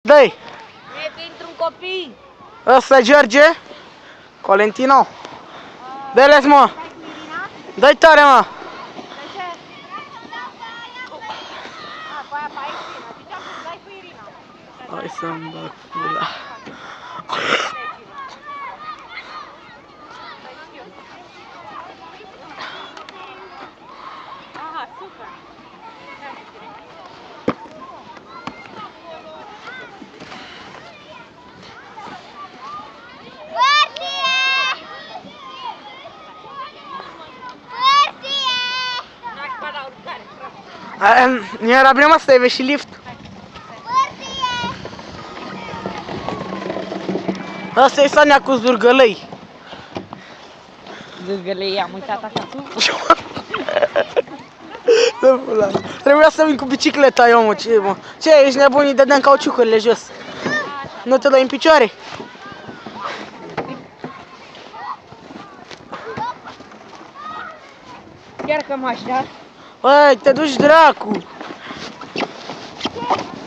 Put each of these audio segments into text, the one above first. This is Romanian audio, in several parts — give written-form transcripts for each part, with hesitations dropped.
Dă-i! E pentru un copii. Ăsta e George. Colentino. Dă-le-ți, mă! Dă-i tare, mă! De ce? A, pe aia pe Irina. Ziceam să dai cu Irina. Hai să-mi bag pula. Aha, super. Nu era bine, mă, să te și lift. Asta e Sania cu zurgălăi. Zârgălei, am uitat așa sus. Trebuia să vin cu bicicleta eu, mă, ce, mă? Ce, ești nebun, îi dădeam cauciucurile jos. Nu te dai în picioare? Chiar că m-aș da. Băi, te duci dracu!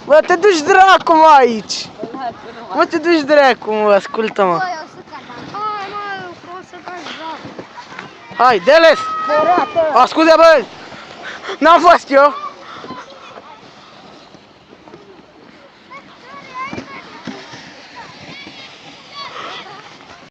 Bă, te duci dracu, mă, aici! Mă, te duci dracu, mă, ascultă-mă! Hai, mă, vreau să faci joc. Hai, Deles! Ascultă, bă! N-am fost eu!